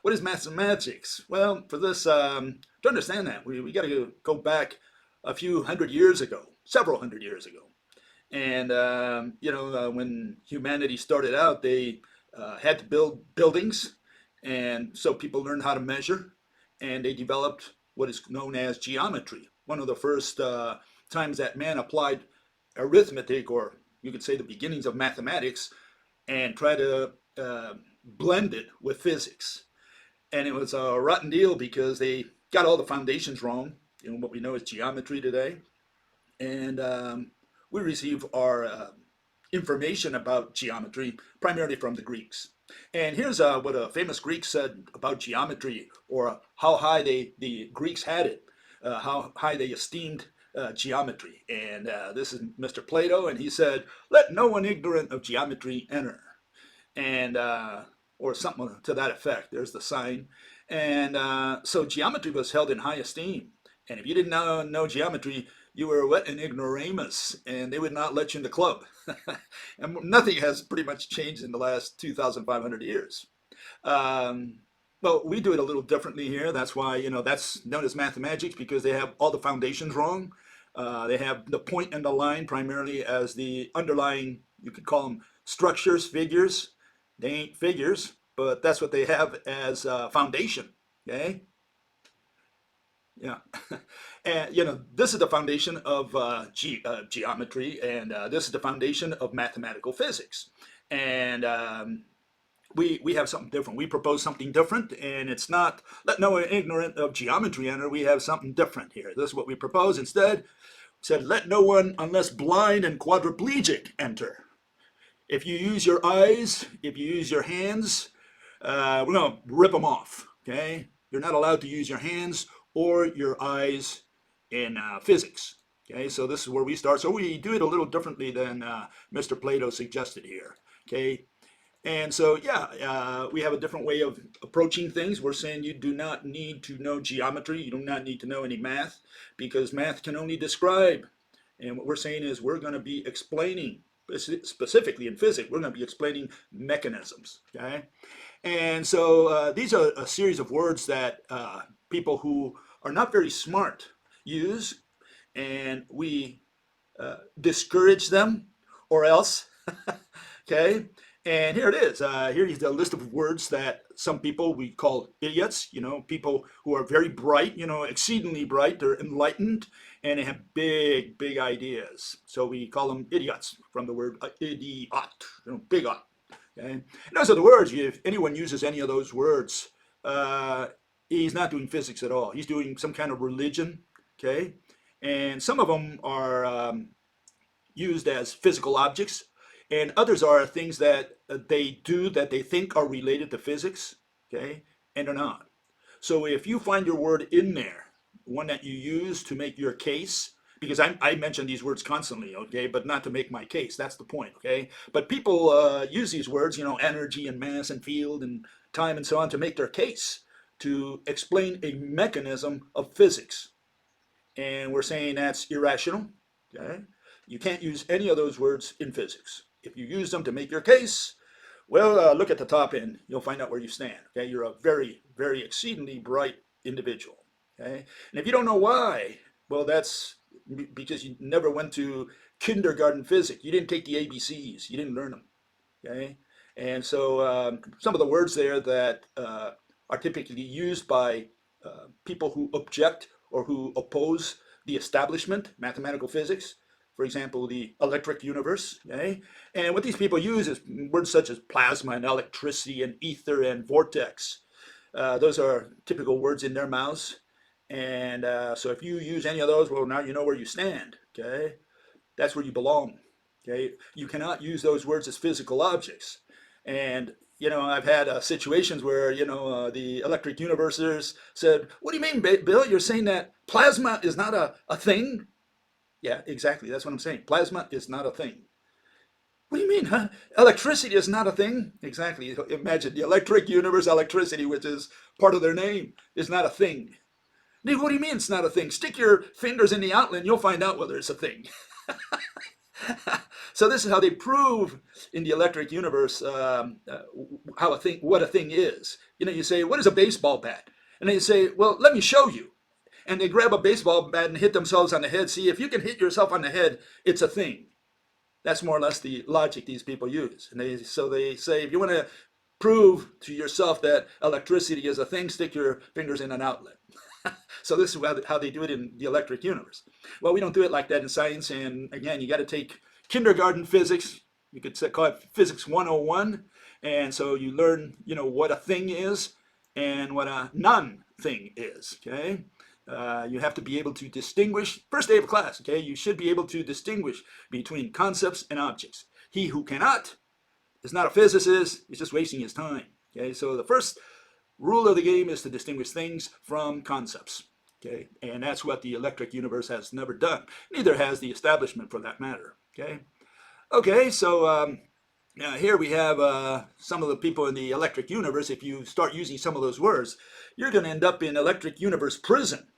what is mathematics? Well, for this, to understand that, we got to go back a few hundred years ago, several hundred years ago. And, when humanity started out, they had to build buildings. And so people learned how to measure, and they developed what is known as geometry. One of the first times that man applied arithmetic, or you could say the beginnings of mathematics, and try to blend it with physics. And it was a rotten deal because they got all the foundations wrong in what we know as geometry today. And we receive our information about geometry primarily from the Greeks. And here's what a famous Greek said about geometry, or how high the Greeks had it, how high they esteemed geometry. And this is Mr. Plato, and he said, "Let no one ignorant of geometry enter." And or something to that effect. There's the sign. And so geometry was held in high esteem. And if you didn't know geometry, you were what, an ignoramus, and they would not let you in the club. And nothing has pretty much changed in the last 2,500 years. Well, we do it a little differently here. That's why, that's known as mathematics, because they have all the foundations wrong. They have the point and the line primarily as the underlying, you could call them structures, figures. They ain't figures, but that's what they have as foundation. Okay? Yeah. And, this is the foundation of geometry, and this is the foundation of mathematical physics. And we have something different. We propose something different, and it's not, let no one ignorant of geometry enter. We have something different here. This is what we propose. Instead, said, let no one unless blind and quadriplegic enter. If you use your eyes, if you use your hands, we're going to rip them off, okay? You're not allowed to use your hands or your eyes in physics, okay? So this is where we start. So we do it a little differently than Mr. Plato suggested here, okay? And so, we have a different way of approaching things. We're saying you do not need to know geometry. You do not need to know any math, because math can only describe. And what we're saying is we're going to be explaining, specifically in physics, we're going to be explaining mechanisms, okay? And so these are a series of words that people who are not very smart use, and we discourage them, or else, okay? And here it is. Here is a list of words that some people we call idiots, people who are very bright, exceedingly bright, they're enlightened, and they have big, big ideas. So we call them idiots from the word idiot, bigot. Okay? And those are the words. If anyone uses any of those words, he's not doing physics at all. He's doing some kind of religion, okay? And some of them are used as physical objects, and others are things that they do that they think are related to physics, okay, and are not. So if you find your word in there, one that you use to make your case, because I mention these words constantly, okay, but not to make my case. That's the point, okay? But people use these words, energy and mass and field and time and so on, to make their case, to explain a mechanism of physics. And we're saying that's irrational, okay? You can't use any of those words in physics. If you use them to make your case, well, look at the top end. You'll find out where you stand. Okay, you're a very, very exceedingly bright individual. Okay, and if you don't know why, well, that's because you never went to kindergarten physics. You didn't take the ABCs. You didn't learn them. Okay, and so some of the words there that are typically used by people who object or who oppose the establishment, mathematical physics. For example, the electric universe, okay? And what these people use is words such as plasma and electricity and ether and vortex. Those are typical words in their mouths. And so if you use any of those, well, now you know where you stand, okay? That's where you belong, okay? You cannot use those words as physical objects. And, I've had situations where, the electric universers said, what do you mean, Bill? You're saying that plasma is not a thing? Yeah, exactly. That's what I'm saying. Plasma is not a thing. What do you mean, huh? Electricity is not a thing? Exactly. Imagine the electric universe, electricity, which is part of their name, is not a thing. What do you mean it's not a thing? Stick your fingers in the outlet and you'll find out whether it's a thing. So this is how they prove in the electric universe what a thing is. You say, what is a baseball bat? And they say, well, let me show you. And they grab a baseball bat and hit themselves on the head. See, if you can hit yourself on the head, it's a thing. That's more or less the logic these people use. And so they say, if you want to prove to yourself that electricity is a thing, stick your fingers in an outlet. So this is how they do it in the electric universe. Well, we don't do it like that in science. And again, you got to take kindergarten physics. You could call it physics 101. And so you learn, what a thing is and what a non-thing is. Okay. You have to be able to distinguish, first day of class, okay, you should be able to distinguish between concepts and objects. He who cannot is not a physicist, he's just wasting his time. Okay, so the first rule of the game is to distinguish things from concepts. Okay, and that's what the electric universe has never done. Neither has the establishment for that matter. Okay, so here we have some of the people in the electric universe. If you start using some of those words, you're going to end up in electric universe prison.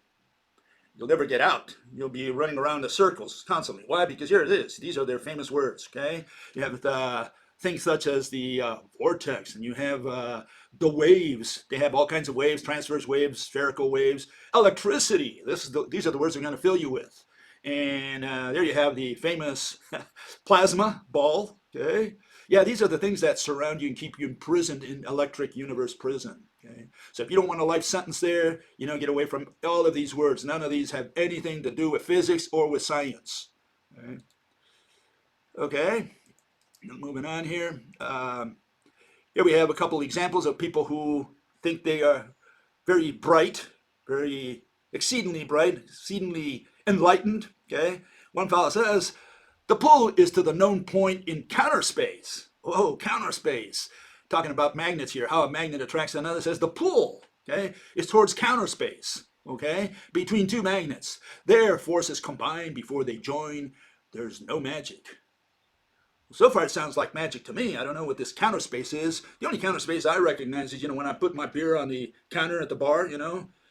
You'll never get out. You'll be running around in circles constantly. Why? Because here it is. These are their famous words. Okay, you have things such as the vortex, and you have the waves. They have all kinds of waves: transverse waves, spherical waves, electricity. These are the words they're going to fill you with. And there you have the famous plasma ball. Okay, yeah, these are the things that surround you and keep you imprisoned in electric universe prison. Okay. So if you don't want a life sentence there, get away from all of these words. None of these have anything to do with physics or with science. Okay. Moving on here. Here we have a couple examples of people who think they are very bright, very exceedingly bright, exceedingly enlightened. Okay. One fellow says, the pull is to the known point in counterspace. Whoa, counterspace. Talking about magnets here, how a magnet attracts another. Says the pull, okay, is towards counterspace, okay, between two magnets. Their forces combine before they join. There's no magic. So far, it sounds like magic to me. I don't know what this counterspace is. The only counterspace I recognize is, when I put my beer on the counter at the bar,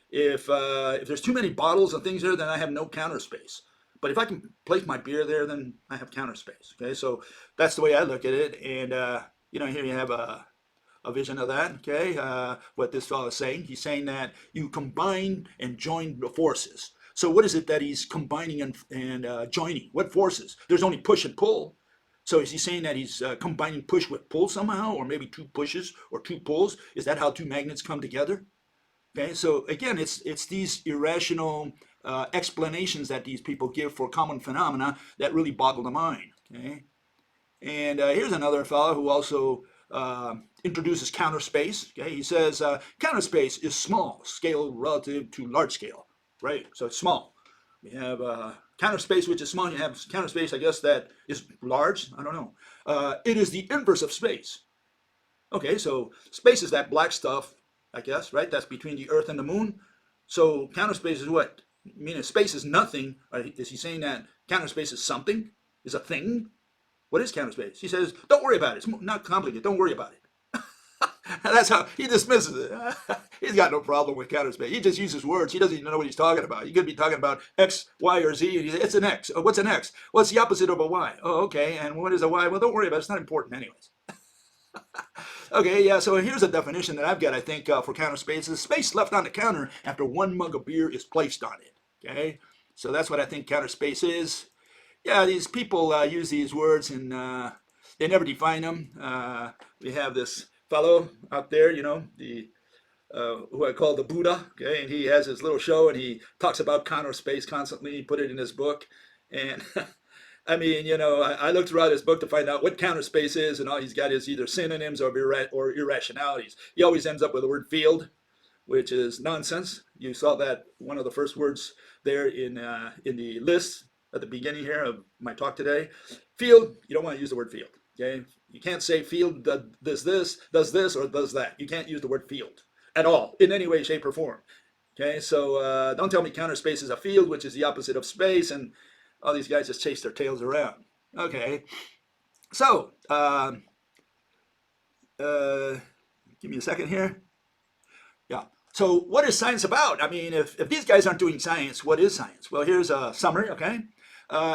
if there's too many bottles and things there, then I have no counterspace. But if I can place my beer there, then I have counterspace. Okay, so that's the way I look at it. And here you have a vision of that. Okay, what this fellow is saying. He's saying that you combine and join the forces. So what is it that he's combining and joining? What forces? There's only push and pull. So is he saying that he's combining push with pull somehow, or maybe two pushes or two pulls? Is that how two magnets come together? Okay, so again, it's these irrational explanations that these people give for common phenomena that really boggle the mind. Okay, and here's another fellow who also introduces counterspace. Okay, he says counterspace is small scale relative to large scale, right? So it's small. We have counterspace, which is small. You have counterspace, I guess, that is large. I don't know. It is the inverse of space. Okay, so space is that black stuff, I guess, right? That's between the Earth and the Moon. So counterspace is what? I mean, if space is nothing, is he saying that counterspace is something? Is a thing? What is counterspace? He says, don't worry about it. It's not complicated. Don't worry about it. That's how he dismisses it. He's got no problem with counterspace. He just uses words. He doesn't even know what he's talking about. He could be talking about X, Y, or Z. And it's an X. Oh, what's an X? Well, it's the opposite of a Y. Oh, okay. And what is a Y? Well, don't worry about it. It's not important anyways. Okay, yeah, so here's a definition that I've got, I think, for counterspace. Is space left on the counter after one mug of beer is placed on it. Okay, so that's what I think counterspace is. Yeah, these people use these words and they never define them. We have this fellow out there, the who I call the Buddha. Okay, and he has his little show and he talks about counterspace constantly. He put it in his book, and I mean, I looked throughout his book to find out what counterspace is, and all he's got is either synonyms or irrationalities. He always ends up with the word field, which is nonsense. You saw that one of the first words there in the list at the beginning here of my talk today. Field, you don't want to use the word field. Okay, you can't say field does this, or does that. You can't use the word field at all in any way, shape, or form. Okay, so don't tell me counterspace is a field, which is the opposite of space, and all these guys just chase their tails around. Okay, so give me a second here. Yeah. So what is science about? I mean, if these guys aren't doing science, what is science? Well, here's a summary, okay?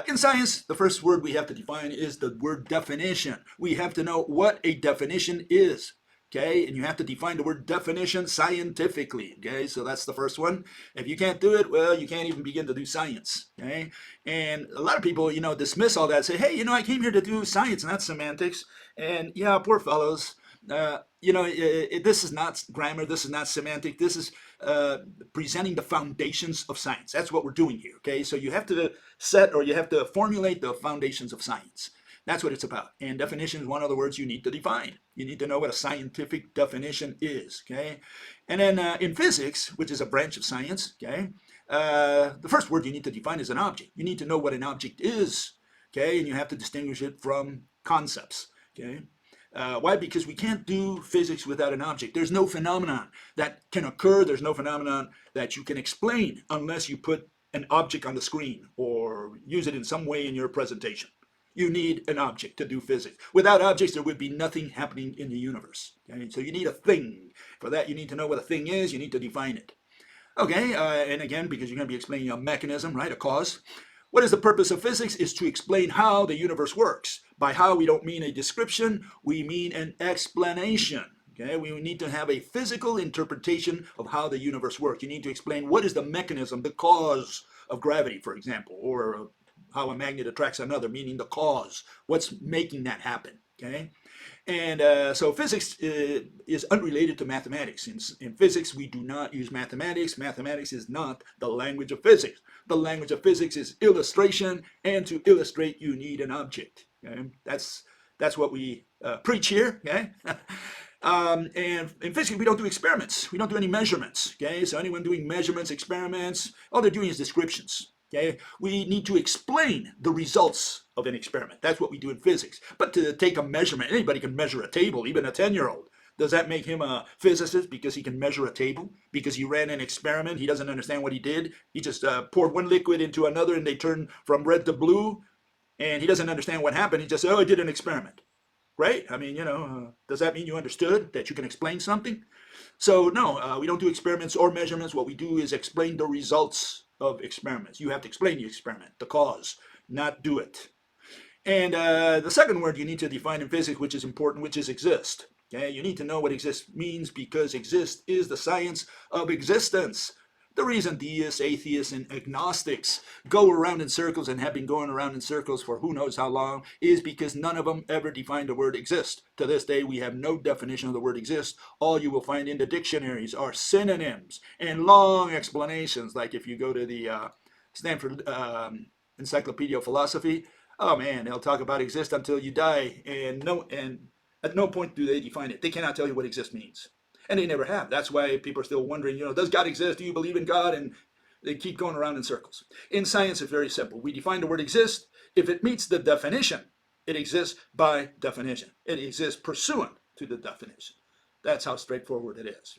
In science, the first word we have to define is the word definition. We have to know what a definition is. Okay, and you have to define the word definition scientifically. Okay, so that's the first one. If you can't do it, well, you can't even begin to do science. Okay, and a lot of people, dismiss all that. Say, hey, I came here to do science, not semantics. And yeah, poor fellows. This is not grammar. This is not semantic. This is presenting the foundations of science. That's what we're doing here. Okay, so you have to set, or you have to formulate the foundations of science. That's what it's about. And definition is one of the words you need to define. You need to know what a scientific definition is. Okay, and then in physics, which is a branch of science, okay, the first word you need to define is an object. You need to know what an object is. Okay, and you have to distinguish it from concepts. Okay. Why? Because we can't do physics without an object. There's no phenomenon that can occur. There's no phenomenon that you can explain unless you put an object on the screen or use it in some way in your presentation. You need an object to do physics. Without objects, there would be nothing happening in the universe. Okay? So you need a thing. For that, you need to know what a thing is. You need to define it. Okay, and again, because you're going to be explaining a mechanism, right, a cause. What is the purpose of physics? Is to explain how the universe works. By how, we don't mean a description, we mean an explanation. Okay, we need to have a physical interpretation of how the universe works. You need to explain what is the mechanism, the cause of gravity, for example, or how a magnet attracts another, meaning the cause. What's making that happen? Okay, and so physics is unrelated to mathematics. In physics, we do not use mathematics. Mathematics is not the language of physics. The language of physics is illustration, and to illustrate, you need an object. Okay? That's what we preach here. Okay. And in physics, we don't do experiments. We don't do any measurements. Okay, so anyone doing measurements, experiments, all they're doing is descriptions. Okay, we need to explain the results of an experiment. That's what we do in physics. But to take a measurement, anybody can measure a table, even a 10-year-old. Does that make him a physicist because he can measure a table? Because he ran an experiment, he doesn't understand what he did. He just poured one liquid into another and they turned from red to blue, and he doesn't understand what happened. He just said, oh, I did an experiment. Right? I mean, does that mean you understood that you can explain something? So no, we don't do experiments or measurements. What we do is explain the results of experiments. You have to explain the experiment, the cause, not do it. And the second word you need to define in physics, which is important, which is exist. Okay? You need to know what exist means, because exist is the science of existence. The reason deists, atheists, and agnostics go around in circles and have been going around in circles for who knows how long is because none of them ever defined the word exist. To this day, we have no definition of the word exist. All you will find in the dictionaries are synonyms and long explanations. Like if you go to the Stanford Encyclopedia of Philosophy, oh man, they'll talk about exist until you die, and at no point do they define it. They cannot tell you what exist means. And they never have. That's why people are still wondering, does God exist? Do you believe in God? And they keep going around in circles. In science, it's very simple. We define the word exist. If it meets the definition, it exists by definition. It exists pursuant to the definition. That's how straightforward it is.